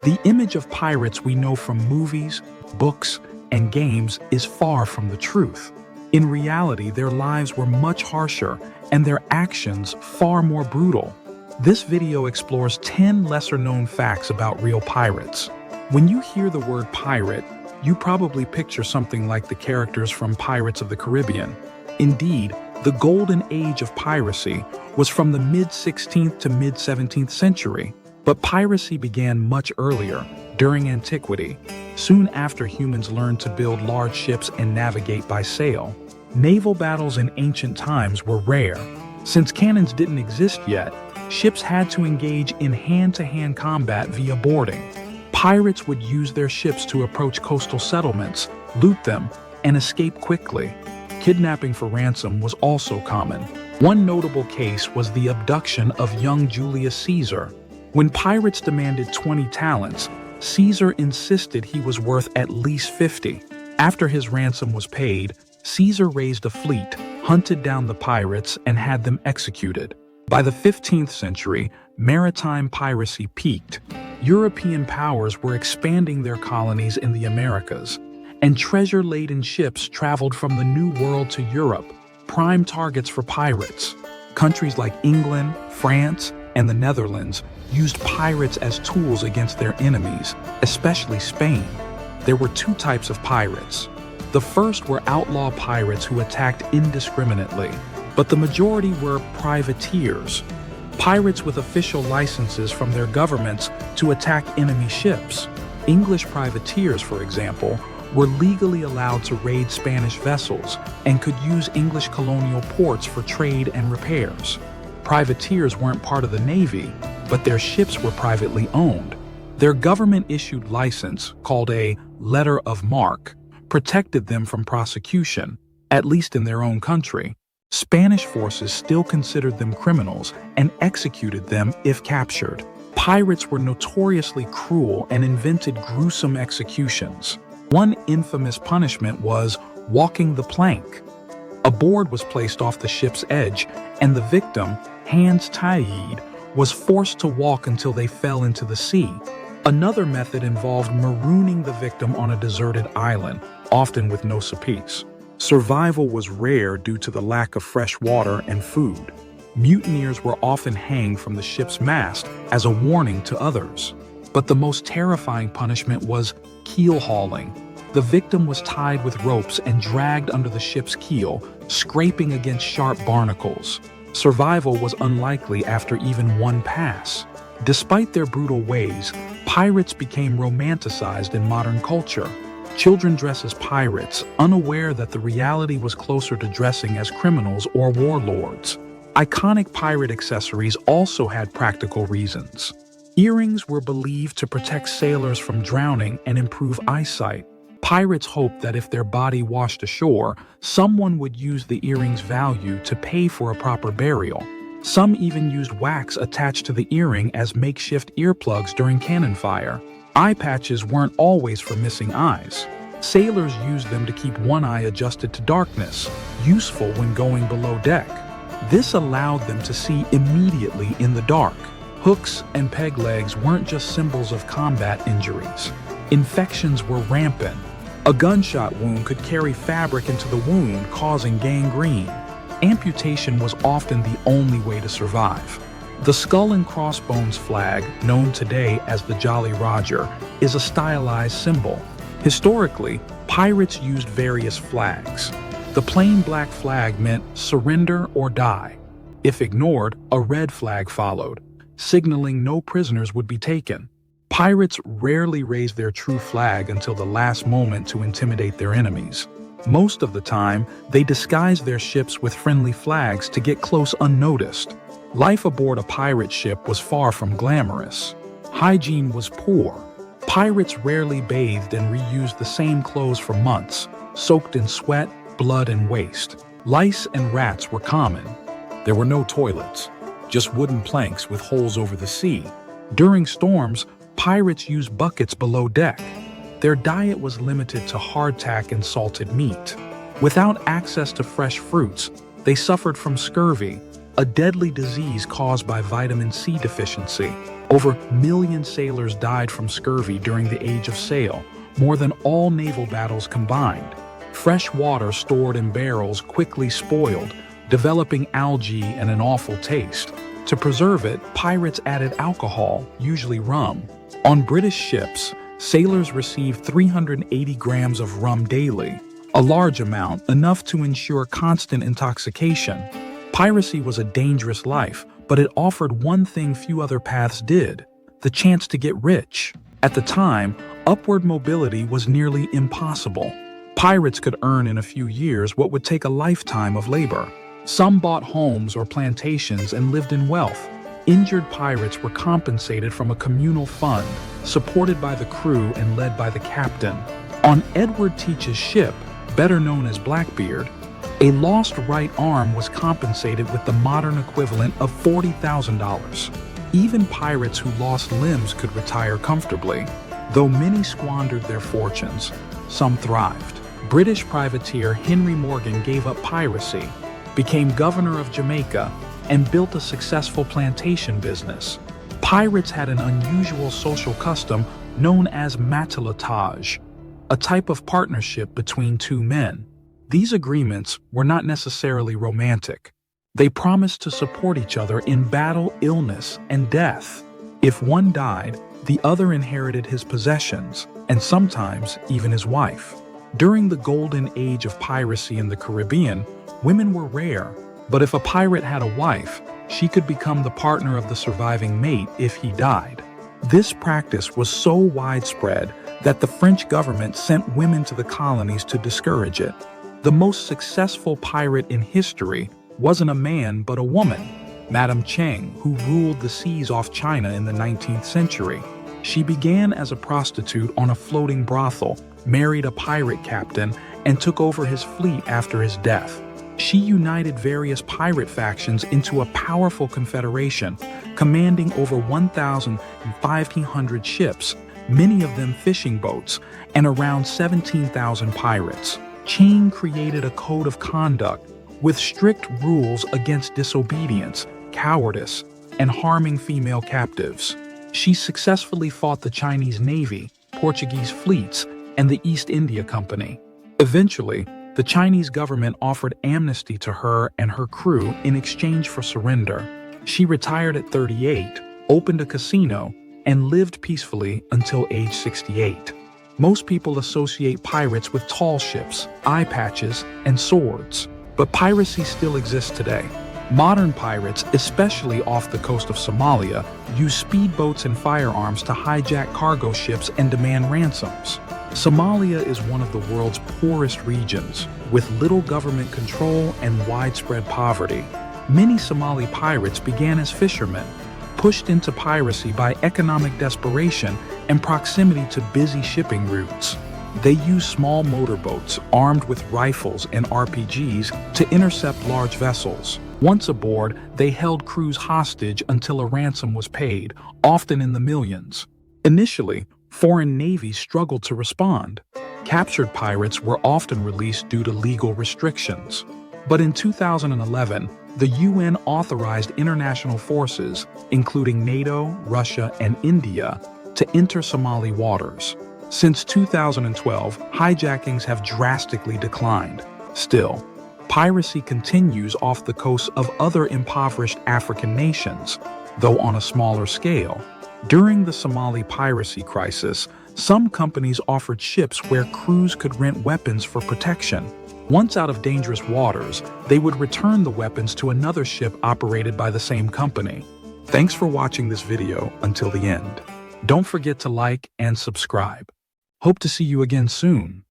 The image of pirates we know from movies, books, and games is far from the truth. In reality, their lives were much harsher and their actions far more brutal. This video explores 10 lesser-known facts about real pirates. When you hear the word pirate, you probably picture something like the characters from Pirates of the Caribbean. Indeed, the golden age of piracy was from the mid-16th to mid-17th century. But piracy began much earlier, during antiquity, soon after humans learned to build large ships and navigate by sail. Naval battles in ancient times were rare. Since cannons didn't exist yet, ships had to engage in hand-to-hand combat via boarding. Pirates would use their ships to approach coastal settlements, loot them, and escape quickly. Kidnapping for ransom was also common. One notable case was the abduction of young Julius Caesar. When pirates demanded 20 talents, Caesar insisted he was worth at least 50. After his ransom was paid, Caesar raised a fleet, hunted down the pirates, and had them executed. By the 15th century, maritime piracy peaked. European powers were expanding their colonies in the Americas, and treasure-laden ships traveled from the New World to Europe, prime targets for pirates. Countries like England, France, and the Netherlands used pirates as tools against their enemies, especially Spain. There were two types of pirates. The first were outlaw pirates who attacked indiscriminately, but the majority were privateers, pirates with official licenses from their governments to attack enemy ships. English privateers, for example, were legally allowed to raid Spanish vessels and could use English colonial ports for trade and repairs. Privateers weren't part of the Navy, but their ships were privately owned. Their government-issued license, called a letter of marque, protected them from prosecution, at least in their own country. Spanish forces still considered them criminals and executed them if captured. Pirates were notoriously cruel and invented gruesome executions. One infamous punishment was walking the plank. A board was placed off the ship's edge, and the victim, Hans Taid, was forced to walk until they fell into the sea. Another method involved marooning the victim on a deserted island, often with no supplies. Survival was rare due to the lack of fresh water and food. Mutineers were often hanged from the ship's mast as a warning to others. But the most terrifying punishment was keel hauling. The victim was tied with ropes and dragged under the ship's keel, scraping against sharp barnacles. Survival was unlikely after even one pass. Despite their brutal ways, pirates became romanticized in modern culture. Children dress as pirates, unaware that the reality was closer to dressing as criminals or warlords. Iconic pirate accessories also had practical reasons. Earrings were believed to protect sailors from drowning and improve eyesight. Pirates hoped that if their body washed ashore, someone would use the earring's value to pay for a proper burial. Some even used wax attached to the earring as makeshift earplugs during cannon fire. Eye patches weren't always for missing eyes. Sailors used them to keep one eye adjusted to darkness, useful when going below deck. This allowed them to see immediately in the dark. Hooks and peg legs weren't just symbols of combat injuries. Infections were rampant. A gunshot wound could carry fabric into the wound, causing gangrene. Amputation was often the only way to survive. The skull and crossbones flag, known today as the Jolly Roger, is a stylized symbol. Historically, pirates used various flags. The plain black flag meant surrender or die. If ignored, a red flag followed, signaling no prisoners would be taken. Pirates rarely raised their true flag until the last moment to intimidate their enemies. Most of the time, they disguised their ships with friendly flags to get close unnoticed. Life aboard a pirate ship was far from glamorous. Hygiene was poor. Pirates rarely bathed and reused the same clothes for months, soaked in sweat, blood, and waste. Lice and rats were common. There were no toilets, just wooden planks with holes over the sea. During storms, pirates used buckets below deck. Their diet was limited to hardtack and salted meat. Without access to fresh fruits, they suffered from scurvy, a deadly disease caused by vitamin C deficiency. Over a million sailors died from scurvy during the Age of Sail, more than all naval battles combined. Fresh water stored in barrels quickly spoiled, developing algae and an awful taste. To preserve it, pirates added alcohol, usually rum. On British ships, sailors received 380 grams of rum daily, a large amount, enough to ensure constant intoxication. Piracy was a dangerous life, but it offered one thing few other paths did: the chance to get rich. At the time, upward mobility was nearly impossible. Pirates could earn in a few years what would take a lifetime of labor. Some bought homes or plantations and lived in wealth. Injured pirates were compensated from a communal fund, supported by the crew and led by the captain. On Edward Teach's ship, better known as Blackbeard, a lost right arm was compensated with the modern equivalent of $40,000. Even pirates who lost limbs could retire comfortably. Though many squandered their fortunes, some thrived. British privateer Henry Morgan gave up piracy, became governor of Jamaica, and built a successful plantation business. Pirates had an unusual social custom known as matelotage, a type of partnership between two men. These agreements were not necessarily romantic. They promised to support each other in battle, illness, and death. If one died, the other inherited his possessions, and sometimes even his wife. During the golden age of piracy in the Caribbean, women were rare, but if a pirate had a wife, she could become the partner of the surviving mate if he died. This practice was so widespread that the French government sent women to the colonies to discourage it. The most successful pirate in history wasn't a man but a woman, Madame Cheng, who ruled the seas off China in the 19th century. She began as a prostitute on a floating brothel, married a pirate captain, and took over his fleet after his death. She united various pirate factions into a powerful confederation, commanding over 1,500 ships, many of them fishing boats, and around 17,000 pirates. Cheng created a code of conduct with strict rules against disobedience, cowardice, and harming female captives. She successfully fought the Chinese Navy, Portuguese fleets, and the East India Company. Eventually, the Chinese government offered amnesty to her and her crew in exchange for surrender. She retired at 38, opened a casino, and lived peacefully until age 68. Most people associate pirates with tall ships, eye patches, and swords, but piracy still exists today. Modern pirates, especially off the coast of Somalia, use speedboats and firearms to hijack cargo ships and demand ransoms. Somalia is one of the world's poorest regions, with little government control and widespread poverty. Many Somali pirates began as fishermen, pushed into piracy by economic desperation and proximity to busy shipping routes. They use small motorboats armed with rifles and RPGs to intercept large vessels. Once aboard, they held crews hostage until a ransom was paid, often in the millions. Initially, foreign navies struggled to respond. Captured pirates were often released due to legal restrictions. But in 2011, the UN authorized international forces, including NATO, Russia, and India, to enter Somali waters. Since 2012, hijackings have drastically declined. Still, piracy continues off the coasts of other impoverished African nations, though on a smaller scale. During the Somali piracy crisis, some companies offered ships where crews could rent weapons for protection. Once out of dangerous waters, they would return the weapons to another ship operated by the same company. Thanks for watching this video until the end. Don't forget to like and subscribe. Hope to see you again soon.